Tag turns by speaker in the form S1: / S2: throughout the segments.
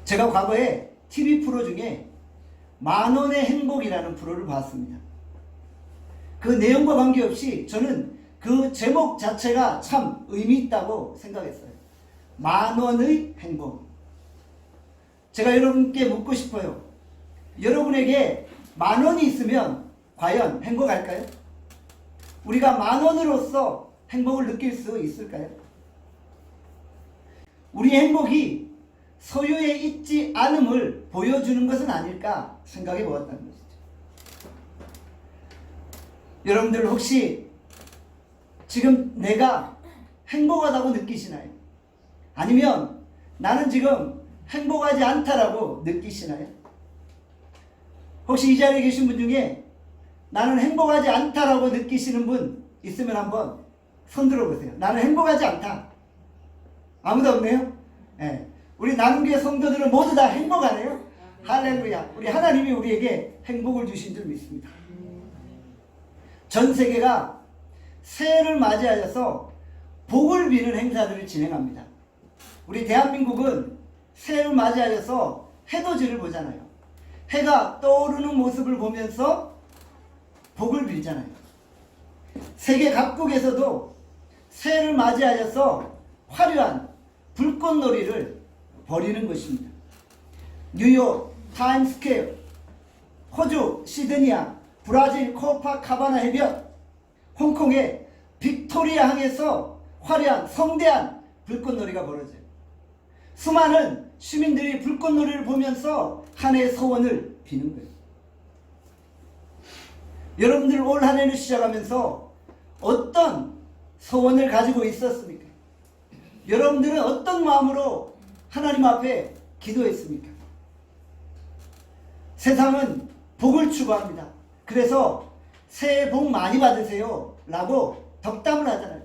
S1: 제가 과거에 TV 프로 중에 만원의 행복이라는 프로를 봤습니다. 그 내용과 관계없이 저는 그 제목 자체가 참 의미 있다고 생각했어요. 만원의 행복. 제가 여러분께 묻고 싶어요. 여러분에게 만원이 있으면 과연 행복할까요? 우리가 만원으로서 행복을 느낄 수 있을까요? 우리의 행복이 소유에 있지 않음을 보여주는 것은 아닐까 생각해 보았다는 것이죠. 여러분들 혹시 지금 내가 행복하다고 느끼시나요? 아니면 나는 지금 행복하지 않다라고 느끼시나요? 혹시 이 자리에 계신 분 중에 나는 행복하지 않다라고 느끼시는 분 있으면 한번 손 들어보세요. 나는 행복하지 않다. 아무도 없네요? 네. 우리 나눔교회 성도들은 모두 다 행복하네요. 할렐루야. 우리 하나님이 우리에게 행복을 주신 줄 믿습니다. 전 세계가 새해를 맞이하여서 복을 비는 행사들을 진행합니다. 우리 대한민국은 새해를 맞이하여서 해돋이를 보잖아요. 해가 떠오르는 모습을 보면서 복을 빌잖아요. 세계 각국에서도 새해를 맞이하여서 화려한 불꽃놀이를 벌이는 것입니다. 뉴욕 타임스퀘어, 호주 시드니아, 브라질 코파카바나 해변, 홍콩의 빅토리아 항에서 화려한 성대한 불꽃놀이가 벌어져요. 수많은 시민들이 불꽃놀이를 보면서 한 해의 소원을 비는 거예요. 여러분들 올 한 해를 시작하면서 어떤 소원을 가지고 있었습니까? 여러분들은 어떤 마음으로 하나님 앞에 기도했습니까? 세상은 복을 추구합니다. 그래서 새해 복 많이 받으세요 라고 덕담을 하잖아요.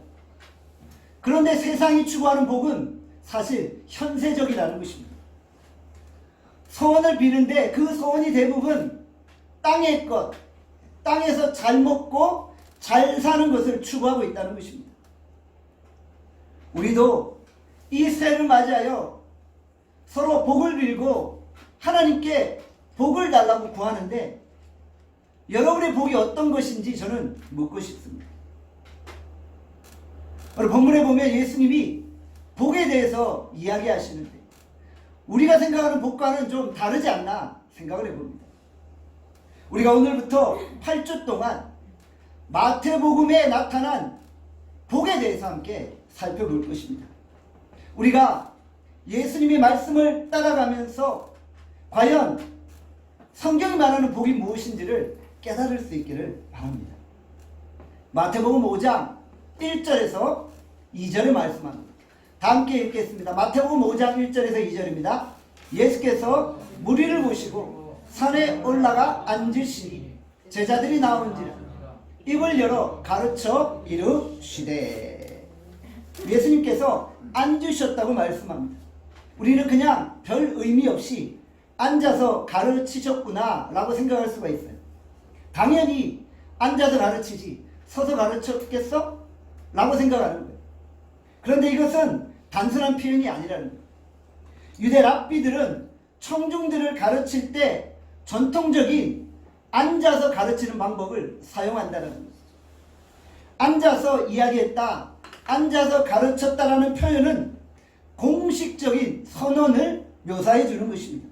S1: 그런데 세상이 추구하는 복은 사실 현세적이라는 것입니다. 소원을 비는데 그 소원이 대부분 땅의 것, 땅에서 잘 먹고 잘 사는 것을 추구하고 있다는 것입니다. 우리도 이 새해를 맞이하여 서로 복을 빌고 하나님께 복을 달라고 구하는데 여러분의 복이 어떤 것인지 저는 묻고 싶습니다. 오늘 본문에 보면 예수님이 복에 대해서 이야기하시는데 우리가 생각하는 복과는 좀 다르지 않나 생각을 해봅니다. 우리가 오늘부터 8주 동안 마태복음에 나타난 복에 대해서 함께 살펴볼 것입니다. 우리가 예수님의 말씀을 따라가면서 과연 성경이 말하는 복이 무엇인지를 깨달을 수 있기를 바랍니다. 마태복음 5장 1절에서 2절의 말씀합니다. 다 함께 읽겠습니다. 마태복음 5장 1절에서 2절입니다. 예수께서 무리를 보시고 산에 올라가 앉으시니 제자들이 나온지라 입을 열어 가르쳐 이르시되. 예수님께서 앉으셨다고 말씀합니다. 우리는 그냥 별 의미 없이 앉아서 가르치셨구나 라고 생각할 수가 있어요. 당연히 앉아서 가르치지 서서 가르쳤겠어? 라고 생각하는 거예요. 그런데 이것은 단순한 표현이 아니라는 거예요. 유대 랍비들은 청중들을 가르칠 때 전통적인 앉아서 가르치는 방법을 사용한다는 것이죠. 앉아서 이야기했다, 앉아서 가르쳤다라는 표현은 공식적인 선언을 묘사해 주는 것입니다.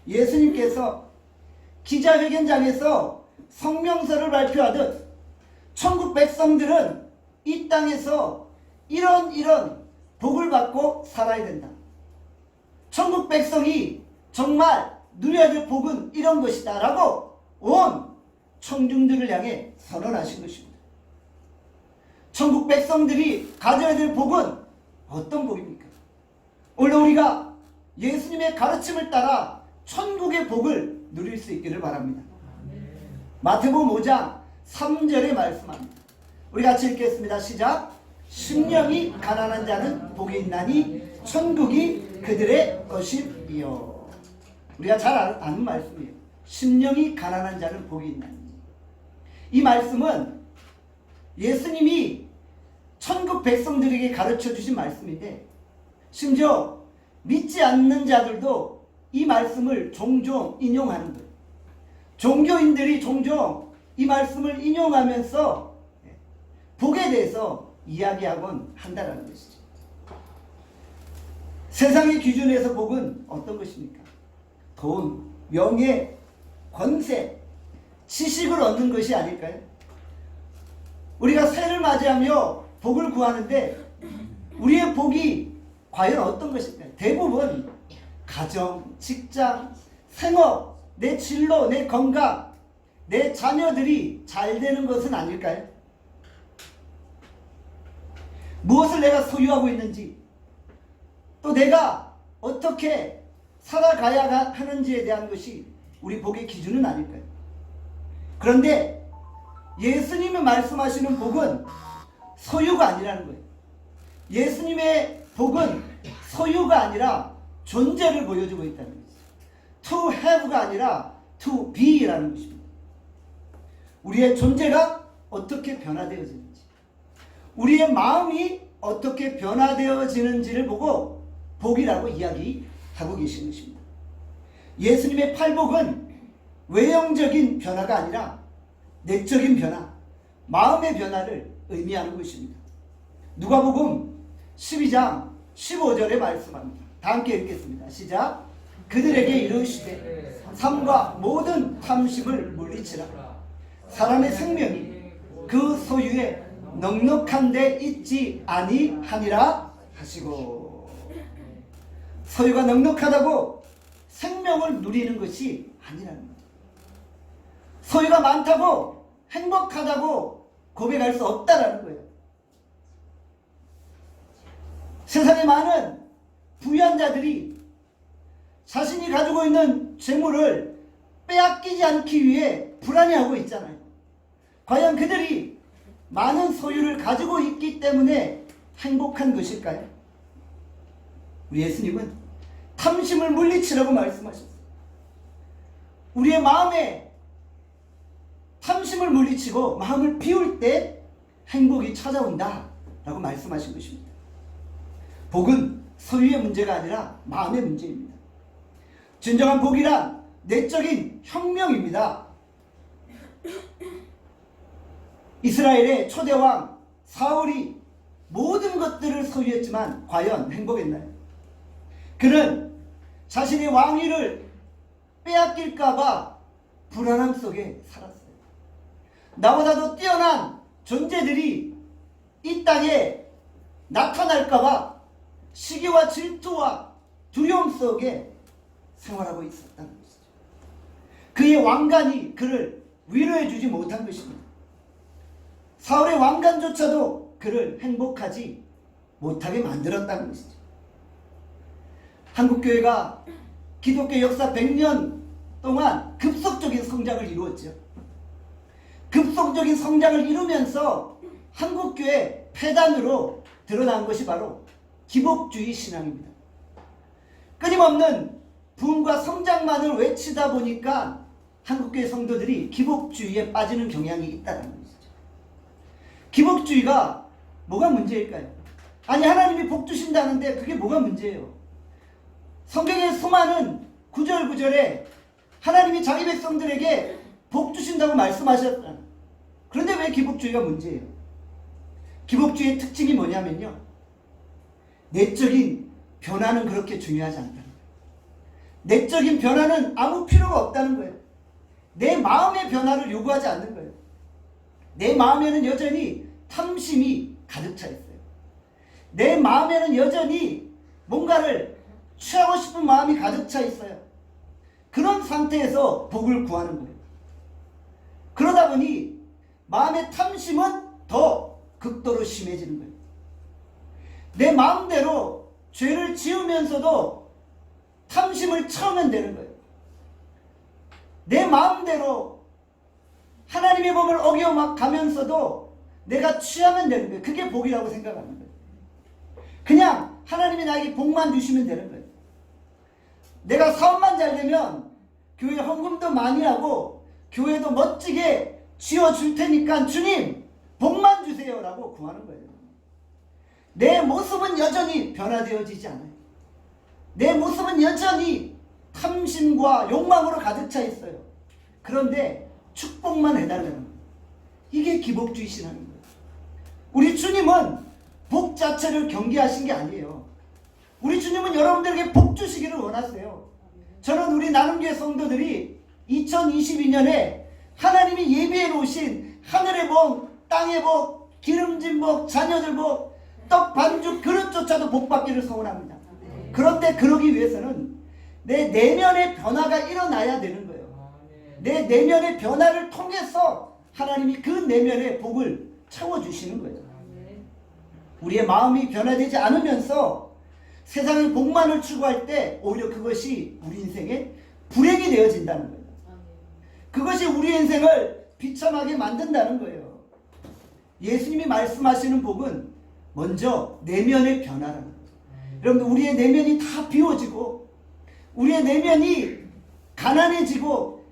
S1: 예수님께서 기자회견장에서 성명서를 발표하듯 천국 백성들은 이 땅에서 이런 복을 받고 살아야 된다. 천국 백성이 정말 누려야 될 복은 이런 것이다 라고 온 청중들을 향해 선언하신 것입니다. 천국 백성들이 가져야 될 복은 어떤 복입니까? 오늘 우리가 예수님의 가르침을 따라 천국의 복을 누릴 수 있기를 바랍니다. 마태복음 5장 3절에 말씀합니다. 우리 같이 읽겠습니다. 시작. 심령이 가난한 자는 복이 있나니 천국이 그들의 것이요. 우리가 잘 아는 말씀이에요. 심령이 가난한 자는 복이 있나니. 이 말씀은 예수님이 천국 백성들에게 가르쳐 주신 말씀인데 심지어 믿지 않는 자들도 이 말씀을 종종 인용하는 거예요. 종교인들이 종종 이 말씀을 인용하면서 복에 대해서 이야기하곤 한다는 것이죠. 세상의 기준에서 복은 어떤 것입니까? 돈, 명예, 권세, 지식을 얻는 것이 아닐까요? 우리가 새해를 맞이하며 복을 구하는데 우리의 복이 과연 어떤 것일까요? 대부분 가정, 직장, 생업, 내 진로, 내 건강, 내 자녀들이 잘 되는 것은 아닐까요? 무엇을 내가 소유하고 있는지, 또 내가 어떻게 살아가야 하는지에 대한 것이 우리 복의 기준은 아닐까요? 그런데 예수님이 말씀하시는 복은 소유가 아니라는 거예요. 예수님의 복은 소유가 아니라 존재를 보여주고 있다는 거죠. To have가 아니라 to be라는 것입니다. 우리의 존재가 어떻게 변화되어지는지, 우리의 마음이 어떻게 변화되어지는지를 보고 복이라고 이야기하고 계신 것입니다. 예수님의 팔복은 외형적인 변화가 아니라 내적인 변화, 마음의 변화를 의미하는 것입니다. 누가복음 12장 15절에 말씀합니다. 다 함께 읽겠습니다. 시작. 그들에게 이르시되 삶과 모든 탐심을 물리치라. 사람의 생명이 그 소유에 넉넉한 데 있지 아니하니라 하시고, 소유가 넉넉하다고 생명을 누리는 것이 아니라는 거예요. 소유가 많다고 행복하다고 고백할 수 없다라는 거예요. 세상에 많은 부유한 자들이 자신이 가지고 있는 재물을 빼앗기지 않기 위해 불안해하고 있잖아요. 과연 그들이 많은 소유를 가지고 있기 때문에 행복한 것일까요? 우리 예수님은 탐심을 물리치라고 말씀하셨어요. 우리의 마음에 탐심을 물리치고 마음을 비울 때 행복이 찾아온다 라고 말씀하신 것입니다. 복은 소유의 문제가 아니라 마음의 문제입니다. 진정한 복이란 내적인 혁명입니다. 이스라엘의 초대왕 사울이 모든 것들을 소유했지만 과연 행복했나요? 그는 자신의 왕위를 빼앗길까봐 불안함 속에 살았어요. 나보다도 뛰어난 존재들이 이 땅에 나타날까봐 시기와 질투와 두려움 속에 생활하고 있었다는 것이죠. 그의 왕관이 그를 위로해주지 못한 것입니다. 사울의 왕관조차도 그를 행복하지 못하게 만들었다는 것이죠. 한국교회가 기독교 역사 100년 동안 급속적인 성장을 이루었죠. 급속적인 성장을 이루면서 한국교회 폐단으로 드러난 것이 바로 기복주의 신앙입니다. 끊임없는 부흥과 성장만을 외치다 보니까 한국교회 성도들이 기복주의에 빠지는 경향이 있다는 것이죠. 기복주의가 뭐가 문제일까요? 아니, 하나님이 복 주신다는데 그게 뭐가 문제예요? 성경의 수많은 구절구절에 하나님이 자기 백성들에게 복 주신다고 말씀하셨다. 그런데 왜 기복주의가 문제예요? 기복주의의 특징이 뭐냐면요, 내적인 변화는 그렇게 중요하지 않다는 거예요. 내적인 변화는 아무 필요가 없다는 거예요. 내 마음의 변화를 요구하지 않는 거예요. 내 마음에는 여전히 탐심이 가득 차 있어요. 내 마음에는 여전히 뭔가를 취하고 싶은 마음이 가득 차 있어요. 그런 상태에서 복을 구하는 거예요. 그러다 보니 마음의 탐심은 더 극도로 심해지는 거예요. 내 마음대로 죄를 지으면서도 탐심을 채우면 되는 거예요. 내 마음대로 하나님의 법을 어겨가면서도 내가 취하면 되는 거예요. 그게 복이라고 생각하는 거예요. 그냥 하나님이 나에게 복만 주시면 되는 거예요. 내가 사업만 잘 되면 교회 헌금도 많이 하고 교회도 멋지게 지어줄 테니까 주님 복만 주세요 라고 구하는 거예요. 내 모습은 여전히 변화되어지지 않아요. 내 모습은 여전히 탐심과 욕망으로 가득 차 있어요. 그런데 축복만 해달라는 거예요. 이게 기복주의 신앙인 거예요. 우리 주님은 복 자체를 경계하신 게 아니에요. 우리 주님은 여러분들에게 복 주시기를 원하세요. 저는 우리 나눔교회 성도들이 2022년에 하나님이 예비해 놓으신 하늘의 복, 땅의 복, 기름진 복, 자녀들 복, 떡 반죽 그릇조차도 복 받기를 소원합니다. 그런데 그러기 위해서는 내 내면의 변화가 일어나야 되는 거예요. 내 내면의 변화를 통해서 하나님이 그 내면의 복을 채워주시는 거예요. 우리의 마음이 변화되지 않으면서 세상의 복만을 추구할 때 오히려 그것이 우리 인생의 불행이 되어진다는 거예요. 그것이 우리 인생을 비참하게 만든다는 거예요. 예수님이 말씀하시는 복은 먼저 내면의 변화라는 거예요. 여러분들, 우리의 내면이 다 비워지고 우리의 내면이 가난해지고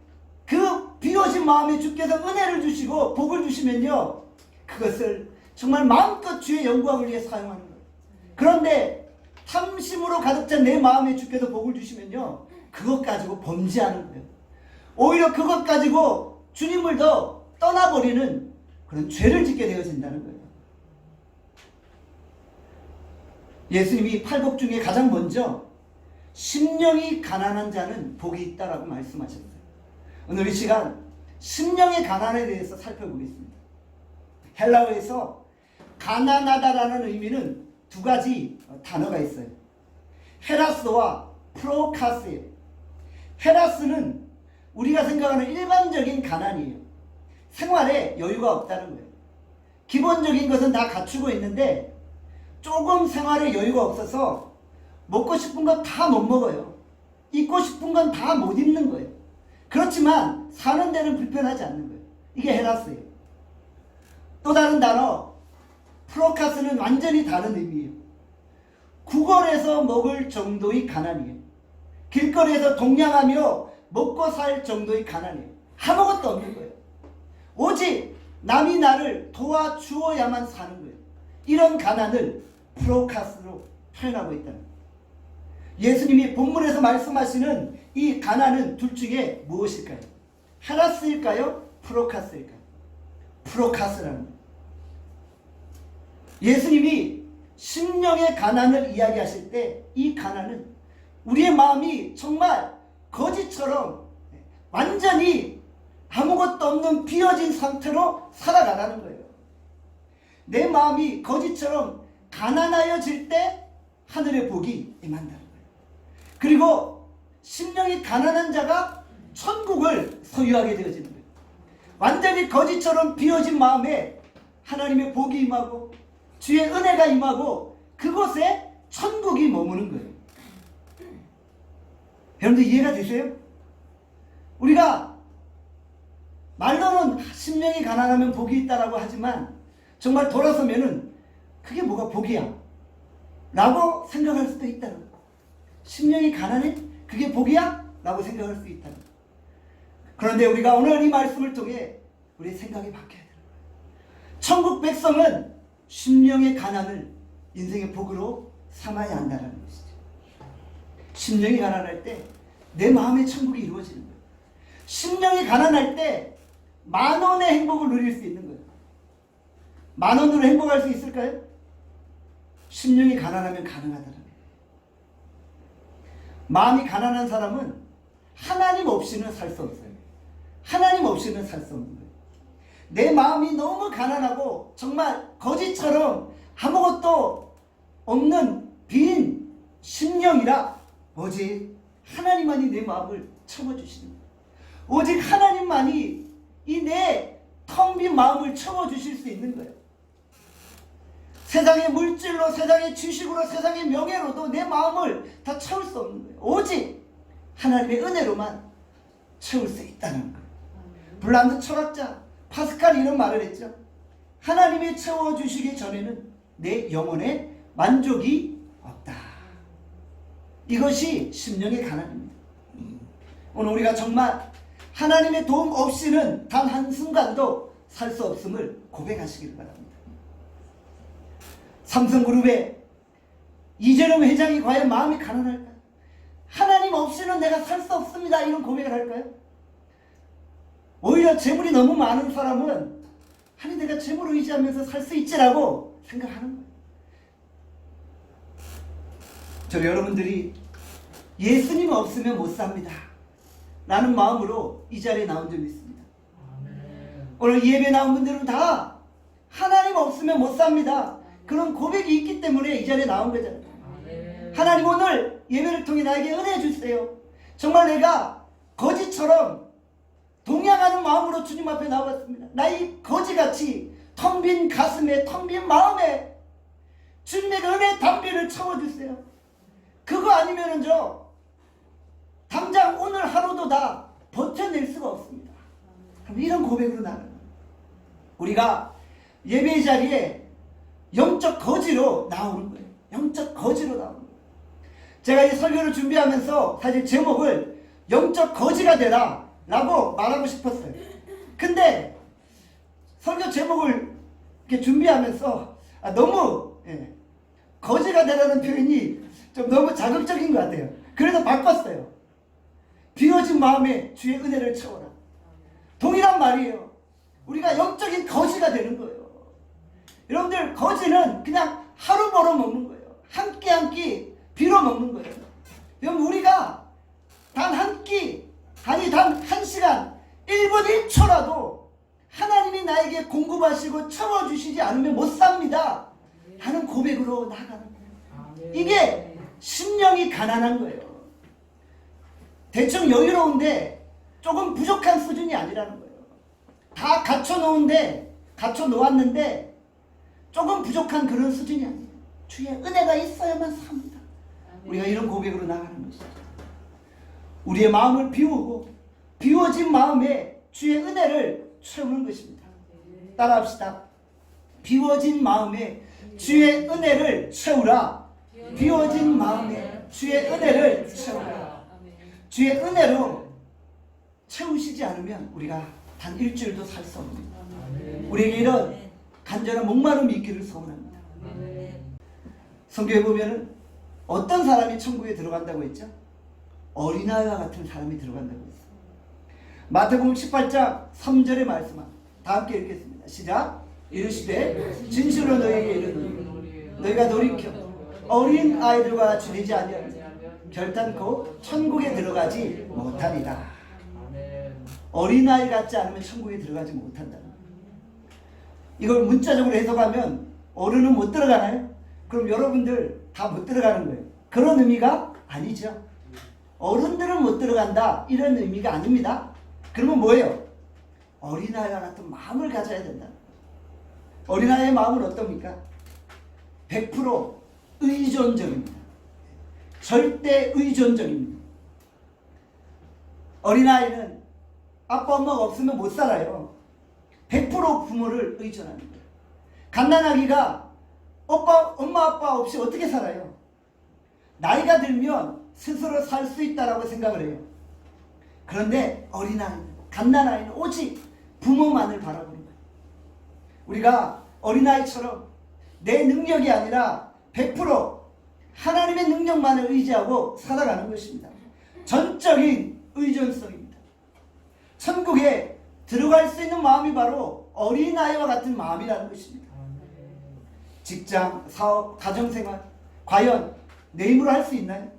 S1: 그 비워진 마음에 주께서 은혜를 주시고 복을 주시면요, 그것을 정말 마음껏 주의 영광을 위해 사용하는 거예요. 그런데 탐심으로 가득 찬 내 마음에 주께서 복을 주시면요, 그것 가지고 범죄하는 거예요. 오히려 그것 가지고 주님을 더 떠나버리는 그런 죄를 짓게 되어진다는 거예요. 예수님이 팔복 중에 가장 먼저 심령이 가난한 자는 복이 있다라고 말씀하셨어요. 오늘 이 시간 심령의 가난에 대해서 살펴보겠습니다. 헬라어에서 가난하다라는 의미는 두 가지 단어가 있어요. 헤라스와 프로카스예요. 헤라스는 우리가 생각하는 일반적인 가난이에요. 생활에 여유가 없다는 거예요. 기본적인 것은 다 갖추고 있는데 조금 생활에 여유가 없어서 먹고 싶은 건 다 못 먹어요. 입고 싶은 건 다 못 입는 거예요. 그렇지만 사는 데는 불편하지 않는 거예요. 이게 헤라스예요. 또 다른 단어 프로카스는 완전히 다른 의미예요. 구걸해서 먹을 정도의 가난이에요. 길거리에서 동냥하며 먹고 살 정도의 가난이에요. 아무것도 없는 거예요. 오직 남이 나를 도와주어야만 사는 거예요. 이런 가난을 프로카스로 표현하고 있다는 거예요. 예수님이 본문에서 말씀하시는 이 가난은 둘 중에 무엇일까요? 헤라스일까요? 프로카스일까요? 프로카스라는 거예요. 예수님이 심령의 가난을 이야기하실 때 이 가난은 우리의 마음이 정말 거지처럼 완전히 아무것도 없는 비어진 상태로 살아가라는 거예요. 내 마음이 거지처럼 가난하여질 때 하늘의 복이 임한다는 거예요. 그리고 심령이 가난한 자가 천국을 소유하게 되어지는 거예요. 완전히 거지처럼 비어진 마음에 하나님의 복이 임하고 주의 은혜가 임하고 그곳에 천국이 머무는 거예요. 여러분들 이해가 되세요? 우리가 말로는 심령이 가난하면 복이 있다라고 하지만 정말 돌아서면은 그게 뭐가 복이야? 라고 생각할 수도 있다는 거예요. 심령이 가난해? 그게 복이야? 라고 생각할 수 있다는 거예요. 그런데 우리가 오늘 이 말씀을 통해 우리의 생각이 바뀌어야 되는 거예요. 천국 백성은 심령의 가난을 인생의 복으로 삼아야 한다는 것이죠. 심령이 가난할 때 내 마음의 천국이 이루어지는 거예요. 심령이 가난할 때 10,000원의 행복을 누릴 수 있는 거예요. 10,000원으로 행복할 수 있을까요? 심령이 가난하면 가능하다는 거예요. 마음이 가난한 사람은 하나님 없이는 살 수 없어요. 하나님 없이는 살 수 없는 거예요. 내 마음이 너무 가난하고 정말 거지처럼 아무것도 없는 빈 심령이라 오직 하나님만이 내 마음을 채워주시는 거예요. 오직 하나님만이 이 내 텅 빈 마음을 채워주실 수 있는 거예요. 세상의 물질로, 세상의 지식으로, 세상의 명예로도 내 마음을 다 채울 수 없는 거예요. 오직 하나님의 은혜로만 채울 수 있다는 거예요. 블란드 철학자 파스칼이 이런 말을 했죠. 하나님이 채워주시기 전에는 내 영혼에 만족이 없다. 이것이 심령의 가난입니다. 오늘 우리가 정말 하나님의 도움 없이는 단 한순간도 살 수 없음을 고백하시기를 바랍니다. 삼성그룹의 이재룡 회장이 과연 마음이 가난할까? 하나님 없이는 내가 살 수 없습니다. 이런 고백을 할까요? 오히려 재물이 너무 많은 사람은 아니 내가 재물을 의지하면서 살 수 있지라고 생각하는 거예요. 저 여러분들이 예수님 없으면 못 삽니다 라는 마음으로 이 자리에 나온 적이 있습니다. 오늘 예배 나온 분들은 다 하나님 없으면 못 삽니다 그런 고백이 있기 때문에 이 자리에 나온 거잖아요. 하나님 오늘 예배를 통해 나에게 은혜 주세요. 정말 내가 거지처럼 동양하는 마음으로 주님 앞에 나왔습니다. 나의 거지같이 텅 빈 가슴에 텅 빈 마음에 주님의 은혜 담비를 채워주세요. 그거 아니면은 저 당장 오늘 하루도 다 버텨낼 수가 없습니다. 이런 고백으로 나가는 거예요. 우리가 예배 자리에 영적 거지로 나오는 거예요. 영적 거지로 나오는 거예요. 제가 이 설교를 준비하면서 사실 제목을 영적 거지가 되라 라고 말하고 싶었어요. 근데 설교 제목을 이렇게 준비하면서 너무 거지가 되라는 표현이 좀 너무 자극적인 것 같아요. 그래서 바꿨어요. 비워진 마음에 주의 은혜를 채워라. 동일한 말이에요. 우리가 영적인 거지가 되는 거예요. 여러분들 거지는 그냥 하루 벌어 먹는 거예요. 한 끼 한 끼 빌어 먹는 거예요. 여러분 우리가 단 한 끼 아니 단 한 시간 1분 1초라도 하나님이 나에게 공급하시고 채워주시지 않으면 못 삽니다 하는 고백으로 나가는 거예요. 이게 심령이 가난한 거예요. 대충 여유로운데 조금 부족한 수준이 아니라는 거예요. 다 갖춰놓았는데 조금 부족한 그런 수준이 아니에요. 주의 은혜가 있어야만 삽니다. 우리가 이런 고백으로 나가는 것이죠. 우리의 마음을 비우고 비워진 마음에 주의 은혜를 채우는 것입니다. 따라합시다. 비워진 마음에 주의 은혜를 채우라. 비워진 마음에 주의 은혜를 채우라. 주의 은혜로 채우시지 않으면 우리가 단 일주일도 살 수 없습니다. 우리에게 이런 간절한 목마름이 있기를 소원합니다. 성경에 보면은 어떤 사람이 천국에 들어간다고 했죠? 어린아이와 같은 사람이 들어간다고 했어요. 마태복음 18장 3절의 말씀만 다 함께 읽겠습니다. 시작. 이르시되 진실로 너희에게 이르노니 너희가 돌이켜 어린 아이들과 지내지 아니하면 결단코 천국에 들어가지 못하리라. 어린아이 같지 않으면 천국에 들어가지 못한다는 거예요. 이걸 문자적으로 해석하면 어른은 못 들어가나요? 그럼 여러분들 다 못 들어가는 거예요. 그런 의미가 아니죠. 어른들은 못 들어간다 이런 의미가 아닙니다. 그러면 뭐예요? 어린아이와 같은 마음을 가져야 된다. 어린아이의 마음은 어떻습니까? 100% 의존적입니다. 절대 의존적입니다. 어린아이는 아빠 엄마가 없으면 못 살아요. 100% 부모를 의존하는 거예요. 갓난아기가 엄마 아빠 없이 어떻게 살아요? 나이가 들면 스스로 살 수 있다라고 생각을 해요. 그런데 어린아이는, 갓난아이는 오직 부모만을 바라보는 거예요. 우리가 어린아이처럼 내 능력이 아니라 100% 하나님의 능력만을 의지하고 살아가는 것입니다. 전적인 의존성입니다. 천국에 들어갈 수 있는 마음이 바로 어린아이와 같은 마음이라는 것입니다. 직장, 사업, 가정생활 과연 내 힘으로 할 수 있나요?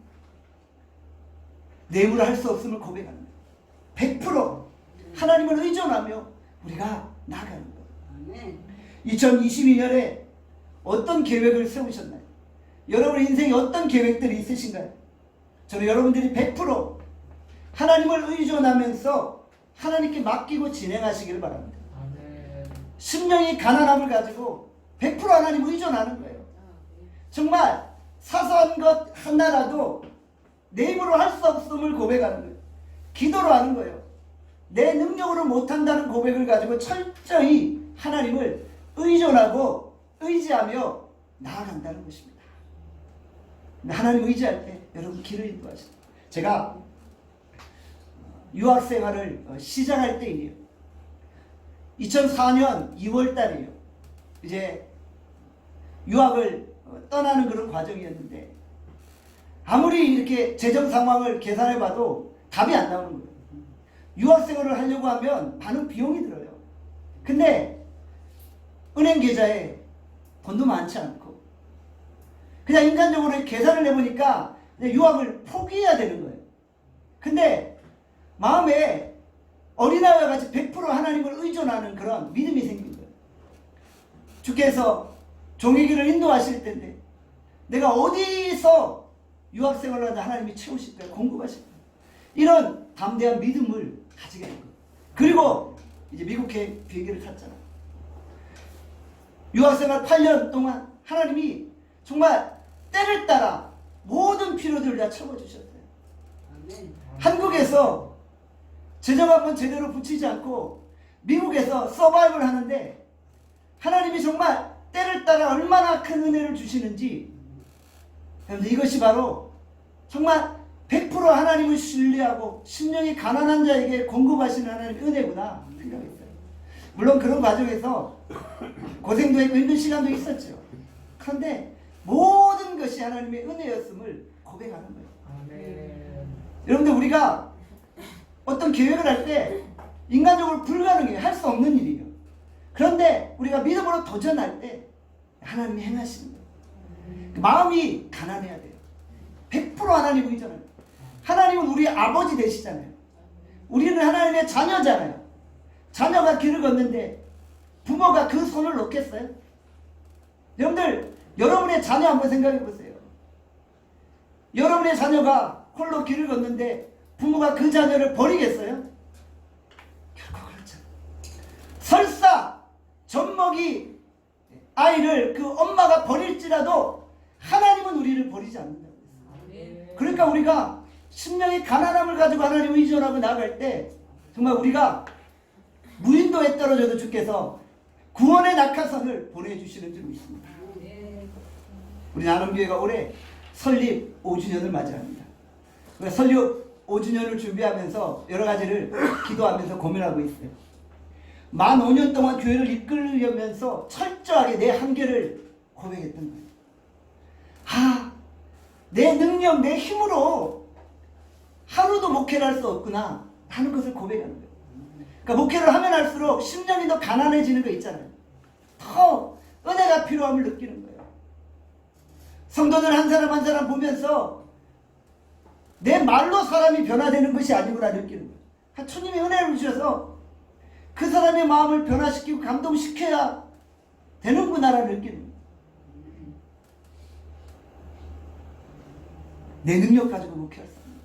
S1: 내 힘으로 할 수 없음을 고백합니다. 100% 하나님을 의존하며 우리가 나아가는 거예요. 2022년에 어떤 계획을 세우셨나요? 여러분의 인생에 어떤 계획들이 있으신가요? 저는 여러분들이 100% 하나님을 의존하면서 하나님께 맡기고 진행하시기를 바랍니다. 심령이 가난함을 가지고 100% 하나님 의존하는 거예요. 정말 사소한 것 하나라도 내 힘으로 할 수 없음을 고백하는 거예요. 기도로 하는 거예요. 내 능력으로 못한다는 고백을 가지고 철저히 하나님을 의존하고 의지하며 나아간다는 것입니다. 하나님 의지할 때 여러분 길을 인도하십니다. 제가 유학생활을 시작할 때이에요. 2004년 2월 달이에요. 이제 유학을 떠나는 그런 과정이었는데 아무리 이렇게 재정 상황을 계산해 봐도 답이 안 나오는 거예요. 유학생활을 하려고 하면 많은 비용이 들어요. 근데 은행 계좌에 돈도 많지 않고 그냥 인간적으로 계산을 해보니까 유학을 포기해야 되는 거예요. 근데 마음에 어린아이와 같이 100% 하나님을 의존하는 그런 믿음이 생긴 거예요. 주께서 종이기를 인도하실 텐데 내가 어디서 유학생활을 하다 하나님이 채우실 거예요. 공급하실 거예요. 이런 담대한 믿음을 가지게 된 거예요. 그리고 이제 미국에 비행기를 탔잖아요. 유학생활 8년 동안 하나님이 정말 때를 따라 모든 필요들을 다 채워주셨어요. 한국에서 재정 한번 제대로 붙이지 않고 미국에서 서바이벌 하는데 하나님이 정말 때를 따라 얼마나 큰 은혜를 주시는지, 여러분들 이것이 바로 정말 100% 하나님을 신뢰하고 심령이 가난한 자에게 공급하시는 하나님의 은혜구나 생각했어요. 물론 그런 과정에서 고생도 했고 힘든 시간도 있었죠. 그런데 모든 것이 하나님의 은혜였음을 고백하는 거예요. 여러분들 우리가 어떤 계획을 할 때 인간적으로 불가능해요. 할 수 없는 일이에요. 그런데 우리가 믿음으로 도전할 때 하나님이 행하시는 거예요. 마음이 가난해야 돼요. 100% 하나님 의존하는 거예요. 하나님은 우리 아버지 되시잖아요. 우리는 하나님의 자녀잖아요. 자녀가 길을 걷는데 부모가 그 손을 놓겠어요? 여러분들 여러분의 자녀 한번 생각해 보세요. 여러분의 자녀가 홀로 길을 걷는데 부모가 그 자녀를 버리겠어요? 결코 그렇죠. 설사 젖먹이 아이를 그 엄마가 버릴지라도 하나님은 우리를 버리지 않는다고 했어요. 그러니까 우리가 심령의 가난함을 가지고 하나님을 의존하고 나아갈 때 정말 우리가 무인도에 떨어져도 주께서 구원의 낙하산을 보내주시는 줄 믿습니다. 우리 나눔교회가 올해 설립 5주년을 맞이합니다. 설립 5주년을 준비하면서 여러 가지를 기도하면서 고민하고 있어요. 만 5년 동안 교회를 이끌려면서 철저하게 내 한계를 고백했던 거예요. 내 능력, 내 힘으로 하루도 목회를 할 수 없구나 하는 것을 고백하는 거예요. 그러니까 목회를 하면 할수록 심령이 더 가난해지는 거 있잖아요. 더 은혜가 필요함을 느끼는 거예요. 성도들 한 사람 한 사람 보면서 내 말로 사람이 변화되는 것이 아니구나 느끼는 거예요. 주님이 은혜를 주셔서 그 사람의 마음을 변화시키고 감동시켜야 되는구나라는 느끼는 거예요. 내 능력 가지고 목회할 수 없는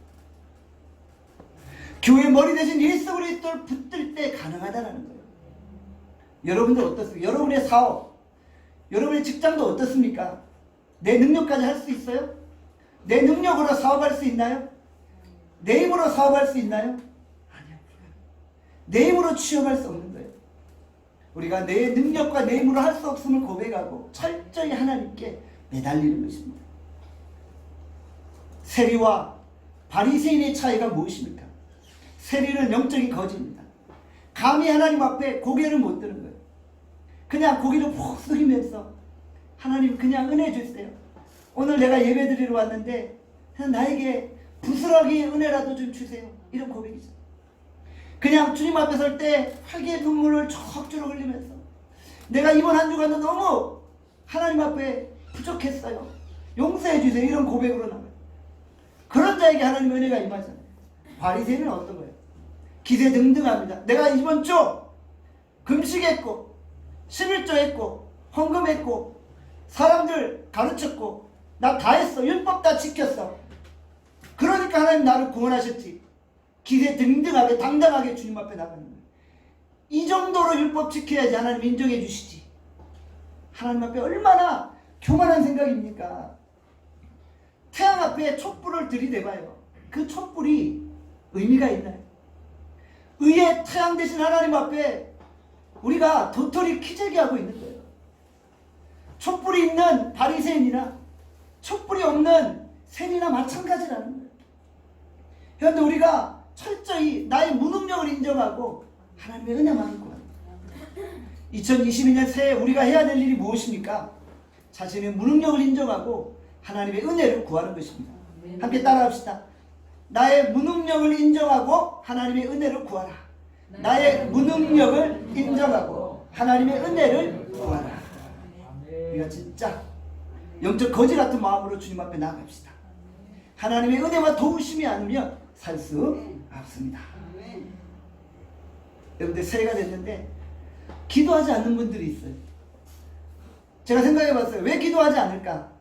S1: 교회 머리 대신 예수 그리스도를 붙들 때 가능하다는 거예요. 여러분들 어떻습니까? 여러분의 사업, 여러분의 직장도 어떻습니까? 내 능력까지 할 수 있어요? 내 능력으로 사업할 수 있나요? 내 힘으로 사업할 수 있나요? 아니요. 내 힘으로 취업할 수 없는 거예요. 우리가 내 능력과 내 힘으로 할 수 없음을 고백하고 철저히 하나님께 매달리는 것입니다. 세리와 바리새인의 차이가 무엇입니까? 세리는 영적인 거지입니다. 감히 하나님 앞에 고개를 못 드는 거예요. 그냥 고개를 푹 숙이면서 하나님 그냥 은혜 주세요. 오늘 내가 예배 드리러 왔는데 그냥 나에게 부스러기 은혜라도 좀 주세요. 이런 고백이죠. 그냥 주님 앞에 설 때 활기의 눈물을 척추로 흘리면서 내가 이번 한 주간도 너무 하나님 앞에 부족했어요. 용서해 주세요. 이런 고백으로 나와요. 그런 자에게 하나님의 은혜가 임하잖아요. 바리새인은 어떤 거예요? 기세등등합니다. 내가 이번 주 금식했고 11조 했고 헌금했고 사람들 가르쳤고 나 다 했어. 율법 다 지켰어. 그러니까 하나님 나를 구원하셨지. 기세등등하게 당당하게 주님 앞에 나가는 거예요. 이 정도로 율법 지켜야지 하나님 인정해 주시지. 하나님 앞에 얼마나 교만한 생각입니까? 태양 앞에 촛불을 들이대봐요. 그 촛불이 의미가 있나요? 의의 태양 대신 하나님 앞에 우리가 도토리 키재기 하고 있는 거예요. 촛불이 있는 바리새인이나 촛불이 없는 세리나 마찬가지라는 거예요. 그런데 우리가 철저히 나의 무능력을 인정하고 하나님의 은혜만 구합니다. 2022년 새해 우리가 해야 될 일이 무엇입니까? 자신의 무능력을 인정하고 하나님의 은혜를 구하는 것입니다. 함께 따라합시다. 나의 무능력을 인정하고 하나님의 은혜를 구하라. 나의 무능력을 인정하고 하나님의 은혜를 구하라. 우리가 진짜 영적 거지 같은 마음으로 주님 앞에 나아갑시다. 하나님의 은혜와 도우심이 아니면 살 수 없습니다. 여러분들 새해가 됐는데 기도하지 않는 분들이 있어요. 제가 생각해 봤어요. 왜 기도하지 않을까?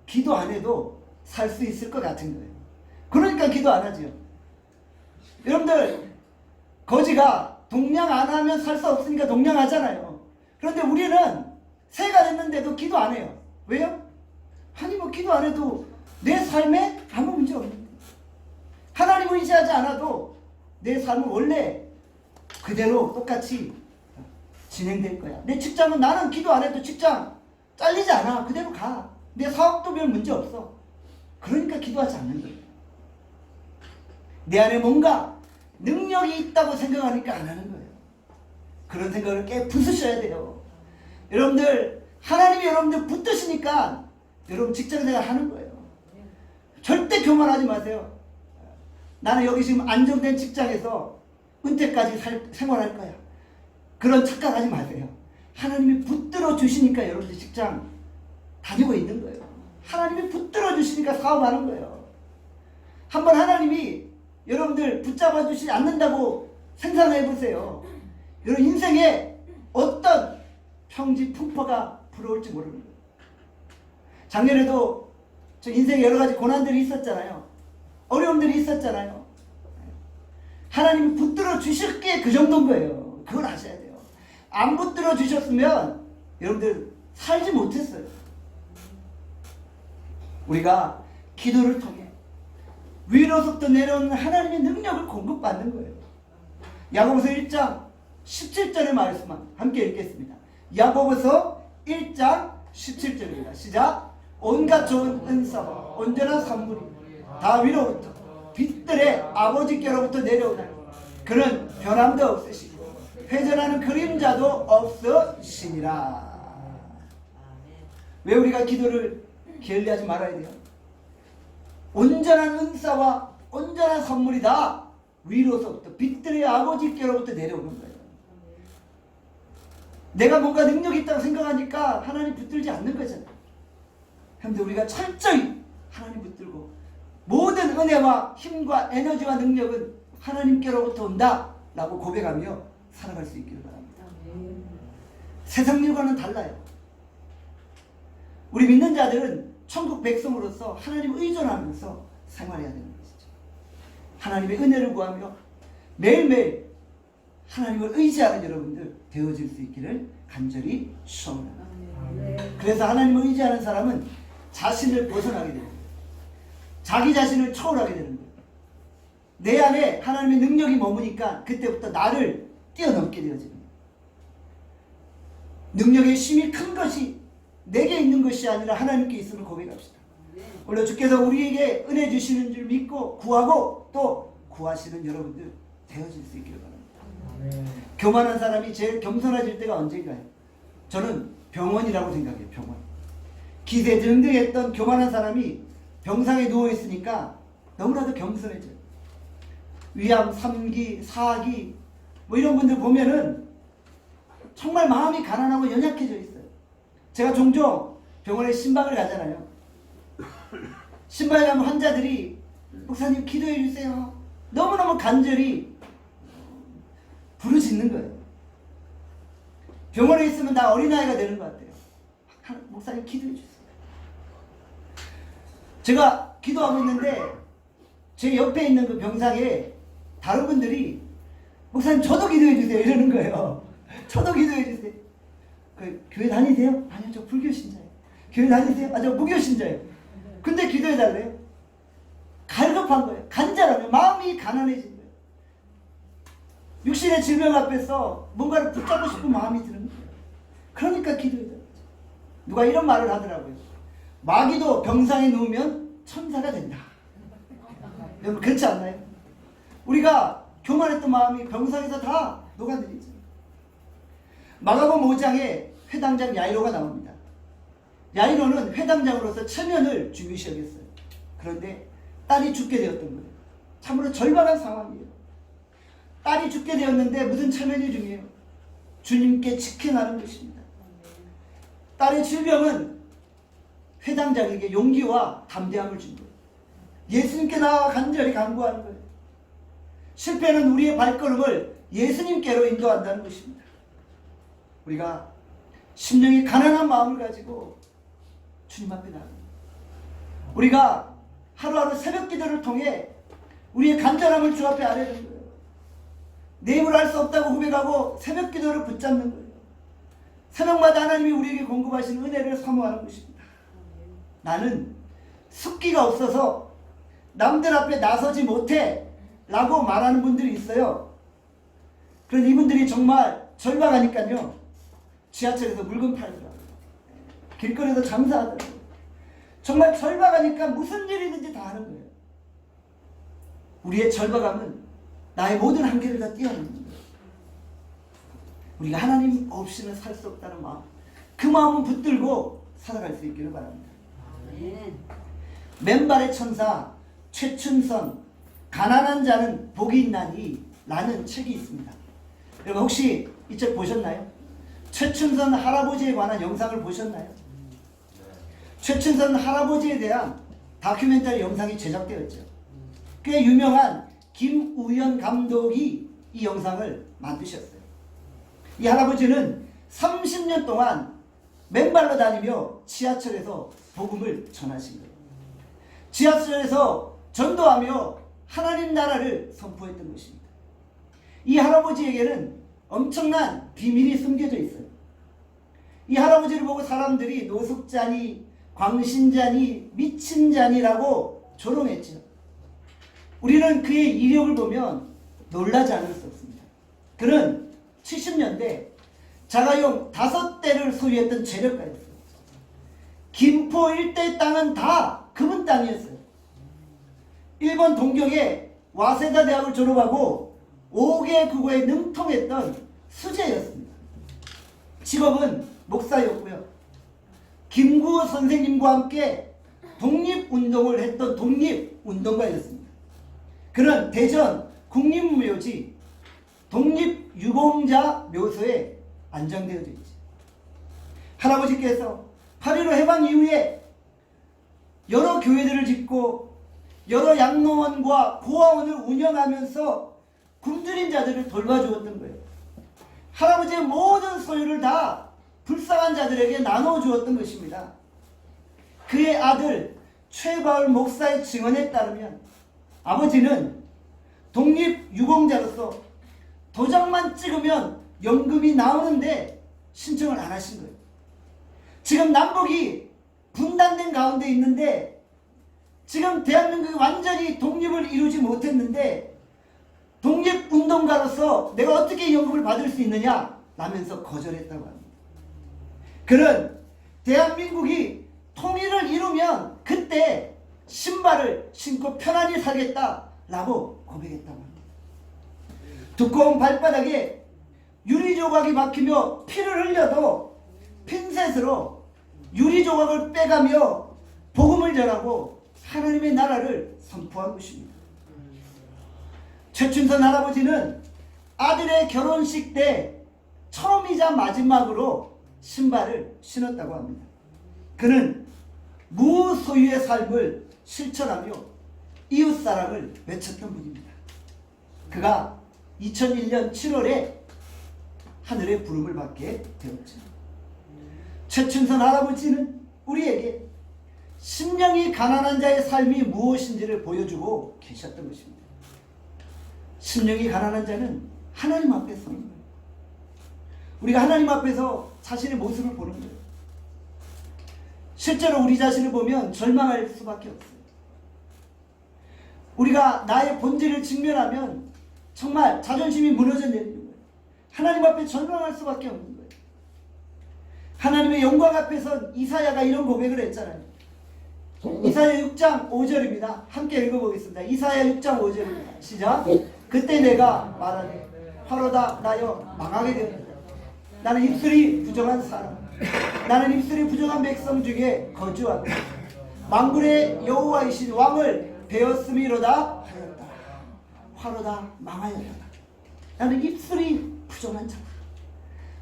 S1: 기도 안 해도 살 수 있을 것 같은 거예요. 그러니까 기도 안 하지요. 여러분들 거지가 동냥 안 하면 살 수 없으니까 동냥하잖아요. 그런데 우리는 새해가 됐는데도 기도 안 해요. 왜요? 아니 뭐 기도 안 해도 내 삶에 아무 문제 없는데, 하나님을 의지하지 않아도 내 삶은 원래 그대로 똑같이 진행될 거야. 내 직장은 나는 기도 안 해도 직장 잘리지 않아. 그대로 가. 내 사업도 별 문제 없어. 그러니까 기도하지 않는 거예요. 내 안에 뭔가 능력이 있다고 생각하니까 안 하는 거예요. 그런 생각을 깨 부수셔야 돼요. 여러분들 하나님이 여러분들 붙드시니까 여러분 직장생활 하는 거예요. 절대 교만하지 마세요. 나는 여기 지금 안정된 직장에서 은퇴까지 생활할 거야. 그런 착각하지 마세요. 하나님이 붙들어 주시니까 여러분들 직장 다니고 있는 거예요. 하나님이 붙들어 주시니까 사업하는 거예요. 한번 하나님이 여러분들 붙잡아 주시지 않는다고 생각해 보세요. 여러분 인생에 어떤 평지 풍파가 불어올지 모르는 거예요. 작년에도 저 인생에 여러 가지 고난들이 있었잖아요. 어려움들이 있었잖아요. 하나님이 붙들어 주셨기에 그 정도인 거예요. 그걸 아셔야 돼요. 안 붙들어 주셨으면 여러분들 살지 못했어요. 우리가 기도를 통해 위로부터 내려오는 하나님의 능력을 공급받는 거예요. 야고보서 1장 17절의 말씀만 함께 읽겠습니다. 야고보서 1장 17절입니다. 시작. 온갖 좋은 은사와 온전한 선물이 다 위로부터 빛들의 아버지께로부터 내려오나니 그는 변함도 없으시고 회전하는 그림자도 없으시니라. 왜 우리가 기도를 게을리하지 말아야 돼요? 온전한 은사와 온전한 선물이 다 위로서부터 빛들의 아버지께로부터 내려오는 거예요. 내가 뭔가 능력이 있다고 생각하니까 하나님 붙들지 않는 거잖아요. 그런데 우리가 철저히 하나님 붙들고 모든 은혜와 힘과 에너지와 능력은 하나님께로부터 온다 라고 고백하며 살아갈 수 있기를 바랍니다. 세상 일과는 달라요. 우리 믿는 자들은 천국 백성으로서 하나님을 의존하면서 생활해야 되는 것이죠. 하나님의 은혜를 구하며 매일매일 하나님을 의지하는 여러분들 되어질 수 있기를 간절히 소원합니다. 그래서 하나님을 의지하는 사람은 자신을 벗어나게 됩니다. 자기 자신을 초월하게 되는 거예요. 내 안에 하나님의 능력이 머무니까 그때부터 나를 뛰어넘게 되어집니다. 능력의 힘이 큰 것이 내게 있는 것이 아니라 하나님께 있음을 고백합시다. 원래 주께서 우리에게 은혜 주시는 줄 믿고 구하고 또 구하시는 여러분들 되어질 수 있기를 바랍니다. 교만한 사람이 제일 겸손해질 때가 언제인가요? 저는 병원이라고 생각해요. 병원. 기세등등했던 교만한 사람이 병상에 누워있으니까 너무나도 겸손해져요. 위암 3기, 4기 뭐 이런 분들 보면은 정말 마음이 가난하고 연약해져 있어요. 제가 종종 병원에 신방을 가잖아요. 신방에 가면 환자들이 목사님 기도해 주세요. 너무너무 간절히 부르짖는 거예요. 병원에 있으면 나 어린아이가 되는 것 같아요. 목사님 기도해 주세요. 제가 기도하고 있는데 제 옆에 있는 그 병상에 다른 분들이 목사님 저도 기도해 주세요 이러는 거예요. 저도 기도해 주세요. 그 교회 다니세요? 아니요 저 불교 신자예요. 교회 다니세요? 아 저 무교 신자예요. 근데 기도해 달래요. 갈급한 거예요. 간절하면 마음이 가난해진 거예요. 육신의 질병 앞에서 뭔가를 붙잡고 싶은 마음이 드는 거예요. 그러니까 기도해 달래요. 누가 이런 말을 하더라고요. 마귀도 병상에 누우면 천사가 된다. 여러분 그렇지 않나요? 우리가 교만했던 마음이 병상에서 다 녹아들이죠. 마가복음 5장에 회당장 야이로가 나옵니다. 야이로는 회당장으로서 체면을 중요시 여겼어요. 그런데 딸이 죽게 되었던 거예요. 참으로 절박한 상황이에요. 딸이 죽게 되었는데 무슨 체면이 중요해요? 주님께 직행하는 것입니다. 딸의 질병은 회당장에게 용기와 담대함을 준 거예요. 예수님께 나와 간절히 간구하는 거예요. 실패는 우리의 발걸음을 예수님께로 인도한다는 것입니다. 우리가 심령이 가난한 마음을 가지고 주님 앞에 나갑니다. 우리가 하루하루 새벽 기도를 통해 우리의 간절함을 주 앞에 아뢰는 거예요. 내 힘으로 할 수 없다고 고백하고 새벽 기도를 붙잡는 거예요. 새벽마다 하나님이 우리에게 공급하신 은혜를 사모하는 것입니다. 나는 숫기가 없어서 남들 앞에 나서지 못해 라고 말하는 분들이 있어요. 그런데 이분들이 정말 절박하니까요, 지하철에서 물건 팔더라고요. 길거리에서 장사하더라고요. 정말 절박하니까 무슨 일이든지 다 하는 거예요. 우리의 절박함은 나의 모든 한계를 다 뛰어넘는 거예요. 우리가 하나님 없이는 살 수 없다는 마음, 그 마음은 붙들고 살아갈 수 있기를 바랍니다. 맨발의 천사 최춘선 가난한 자는 복이 있나니 라는 책이 있습니다. 여러분 혹시 이 책 보셨나요? 최춘선 할아버지에 관한 영상을 보셨나요? 최춘선 할아버지에 대한 다큐멘터리 영상이 제작되었죠. 꽤 유명한 김우연 감독이 이 영상을 만드셨어요. 이 할아버지는 30년 동안 맨발로 다니며 지하철에서 복음을 전하신 거예요. 지하철에서 전도하며 하나님 나라를 선포했던 것입니다. 이 할아버지에게는 엄청난 비밀이 숨겨져 있어요. 이 할아버지를 보고 사람들이 노숙자니 광신자니 미친자니라고 조롱했죠. 우리는 그의 이력을 보면 놀라지 않을 수 없습니다. 그는 70년대 자가용 5대를 소유했던 재력가였어요. 김포 일대 땅은 다 그분 땅이었어요. 일본 동경의 와세다 대학을 졸업하고 5개 국어에 능통했던 수재였습니다. 직업은 목사였고요. 김구 선생님과 함께 독립운동을 했던 독립운동가였습니다. 그는 대전 국립묘지 독립유공자 묘소에 안장되어져 있죠. 할아버지께서 8.15 해방 이후에 여러 교회들을 짓고 여러 양로원과 고아원을 운영하면서 굶주린 자들을 돌봐주었던 거예요. 할아버지의 모든 소유를 다 불쌍한 자들에게 나눠주었던 것입니다. 그의 아들 최바울 목사의 증언에 따르면 아버지는 독립유공자로서 도장만 찍으면 연금이 나오는데 신청을 안 하신 거예요. 지금 남북이 분단된 가운데 있는데 지금 대한민국이 완전히 독립을 이루지 못했는데 독립운동가로서 내가 어떻게 연금을 받을 수 있느냐 라면서 거절했다고 합니다. 그는 대한민국이 통일을 이루면 그때 신발을 신고 편안히 살겠다라고 고백했다고 합니다. 두꺼운 발바닥에 유리조각이 박히며 피를 흘려도 핀셋으로 유리조각을 빼가며 복음을 전하고 하나님의 나라를 선포한 것입니다. 최춘선 할아버지는 아들의 결혼식 때 처음이자 마지막으로 신발을 신었다고 합니다. 그는 무소유의 삶을 실천하며 이웃사랑을 외쳤던 분입니다. 그가 2001년 7월에 하늘의 부름을 받게 되었죠. 최춘선 할아버지는 우리에게 심령이 가난한 자의 삶이 무엇인지를 보여주고 계셨던 것입니다. 심령이 가난한 자는 하나님 앞에 서는 거예요. 우리가 하나님 앞에서 자신의 모습을 보는 거예요. 실제로 우리 자신을 보면 절망할 수밖에 없어요. 우리가 나의 본질을 직면하면 정말 자존심이 무너져 내리는 거예요. 하나님 앞에 절망할 수밖에 없는 거예요. 하나님의 영광 앞에서 이사야가 이런 고백을 했잖아요. 이사야 6장 5절입니다. 함께 읽어보겠습니다. 이사야 6장 5절입니다. 시작. 그때 내가 말하네. 화로다 나여 망하게 되었다. 나는 입술이 부정한 사람, 나는 입술이 부정한 백성 중에 거주하고 만군의 여호와이신 왕을 배웠음이로다 하였다. 화로다 망하였다. 나는 입술이 부정한 자.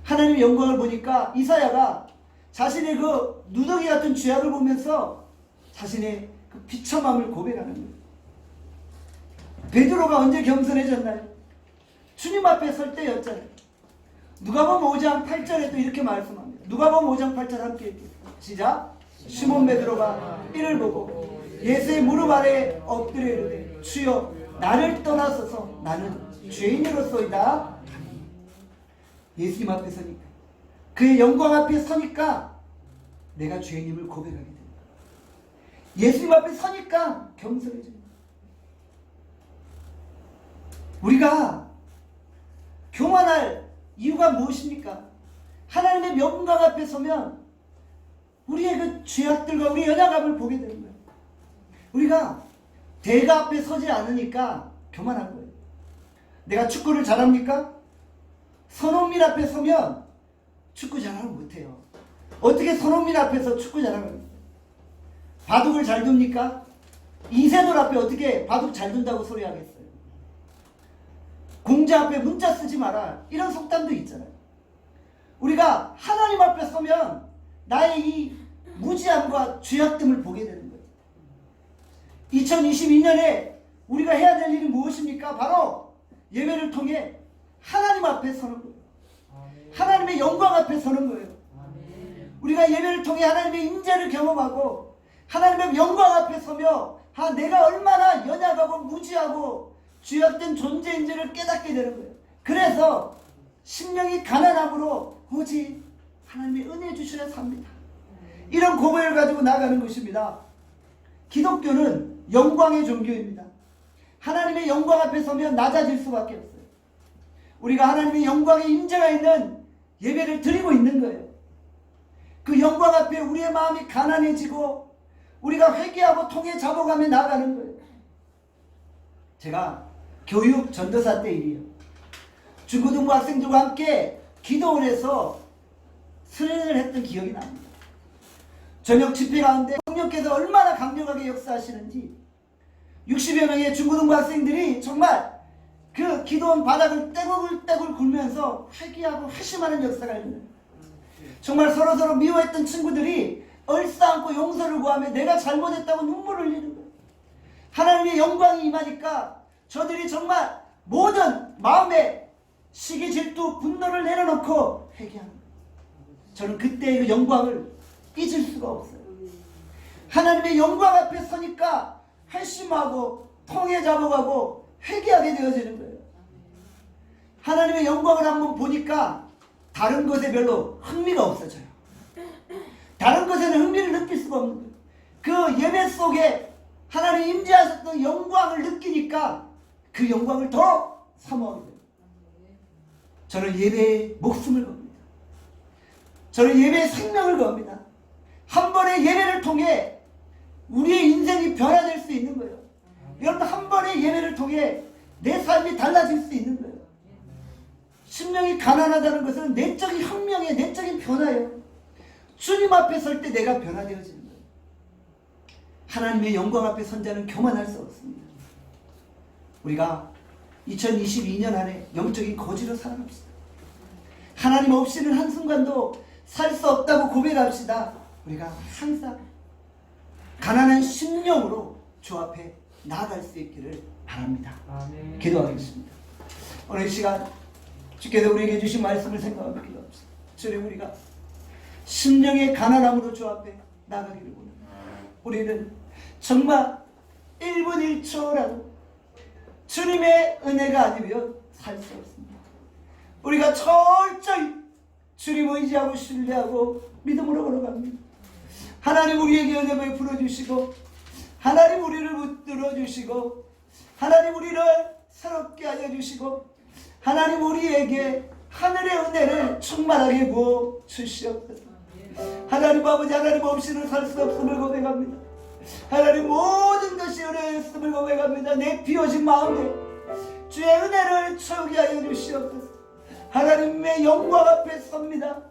S1: 하나님의 영광을 보니까 이사야가 자신의 그 누더기 같은 죄악을 보면서 자신의 그 비참함을 고백하는 거예요. 베드로가 언제 겸손해졌나요? 주님 앞에 설 때였잖아요. 누가복음 5장 8절에 또 이렇게 말씀합니다. 누가복음 5장 8절 함께 읽겠습니다. 시작. 시몬 베드로가 이를 보고 예수의 무릎 아래 엎드려 이르되 주여 나를 떠나소서 나는 죄인으로소이다. 예수님 앞에 서니까, 그의 영광 앞에 서니까 내가 죄인임을 고백하게 됩니다. 예수님 앞에 서니까 겸손해집니다. 우리가 교만할 이유가 무엇입니까? 하나님의 영광 앞에 서면 우리의 그 죄악들과 우리의 연약함을 보게 되는 거예요. 우리가 대가 앞에 서지 않으니까 교만한 거예요. 내가 축구를 잘합니까? 손흥민 앞에 서면 축구 잘하면 못해요. 어떻게 손흥민 앞에서 축구 잘하면 바둑을 잘 둡니까? 이세돌 앞에 어떻게 바둑 잘 둔다고 소리하겠어요? 공자 앞에 문자 쓰지 마라, 이런 속담도 있잖아요. 우리가 하나님 앞에 서면 나의 이 무지함과 죄악됨을 보게 되는 거예요. 2022년에 우리가 해야 될 일이 무엇입니까? 바로 예배를 통해 하나님 앞에 서는 거예요. 하나님의 영광 앞에 서는 거예요. 우리가 예배를 통해 하나님의 임재를 경험하고 하나님의 영광 앞에 서며 내가 얼마나 연약하고 무지하고 죄악된 존재인지를 깨닫게 되는 거예요. 그래서 심령이 가난함으로 오직 하나님의 은혜 주셔야 삽니다. 이런 고백을 가지고 나가는 것입니다. 기독교는 영광의 종교입니다. 하나님의 영광 앞에 서면 낮아질 수밖에 없어요. 우리가 하나님의 영광의 임재가 있는 예배를 드리고 있는 거예요. 그 영광 앞에 우리의 마음이 가난해지고 우리가 회개하고 통해 잡아가며 나아가는 거예요. 제가 교육 전도사 때 일이에요. 중고등부 학생들과 함께 기도원에서 수련을 했던 기억이 납니다. 저녁 집회 가운데 성령께서 얼마나 강력하게 역사하시는지 60여 명의 중고등부 학생들이 정말 그 기도원 바닥을 떼굴떼굴 굴면서 회개하고 회심하는 역사가 있는, 정말 서로서로 미워했던 친구들이 얼싸안고 용서를 구하며 내가 잘못했다고 눈물을 흘리는 거예요. 하나님의 영광이 임하니까 저들이 정말 모든 마음에 시기, 질투, 분노를 내려놓고 회개하는 거예요. 저는 그때의 그 영광을 잊을 수가 없어요. 하나님의 영광 앞에 서니까 회심하고 통해 잡아가고 회개하게 되어지는 거예요. 하나님의 영광을 한번 보니까 다른 것에 별로 흥미가 없어져요. 다른 것에는 흥미를 느낄 수가 없는 거예요. 그 예배 속에 하나님 임재하셨던 영광을 느끼니까 그 영광을 더 사모하게 돼요. 저는 예배에 목숨을 겁니다. 저는 예배에 생명을 겁니다. 한 번의 예배를 통해 우리의 인생이 변화될 수 있는 거예요. 여러분, 한 번의 예배를 통해 내 삶이 달라질 수 있는 거예요. 심령이 가난하다는 것은 내적인 혁명의 내적인 변화예요. 주님 앞에 설 때 내가 변화되어지는 거예요. 하나님의 영광 앞에 선 자는 교만할 수 없습니다. 우리가 2022년 안에 영적인 거지로 살아갑시다. 하나님 없이는 한순간도 살 수 없다고 고백합시다. 우리가 항상 가난한 심령으로 주 앞에 나아갈 수 있기를 바랍니다. 아멘. 기도하겠습니다. 오늘 이 시간 주께서 우리에게 주신 말씀을 생각하며 기도합시다. 주님, 우리가 심령의 가난함으로 주 앞에 나가기를 원합니다. 우리는 정말 1분 1초라도 주님의 은혜가 아니면 살 수 없습니다. 우리가 철저히 주님 의지하고 신뢰하고 믿음으로 걸어갑니다. 하나님 우리에게 은혜 베풀어 주시고, 하나님 우리를 붙들어 주시고, 하나님 우리를 새롭게 하여 주시고, 하나님 우리에게 하늘의 은혜를 충만하게 부어 주시옵소서. 하나님 아버지, 하나님 없이는 살 수 없음을 고백합니다. 하나님 모든 것이 은혜였음을 고백합니다. 내 비워진 마음에 주의 은혜를 채우게 하여 주시옵소서. 하나님의 영광 앞에 섭니다.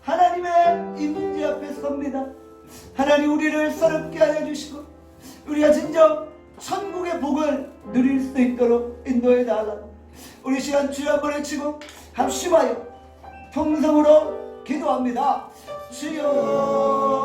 S1: 하나님의 임재 앞에 섭니다. 하나님 우리를 새롭게 하여 주시고 우리가 진정 천국의 복을 누릴 수 있도록 인도해 달라고 우리 시간 주여 한번 외치고 합심하여 통성으로 기도합니다. 주여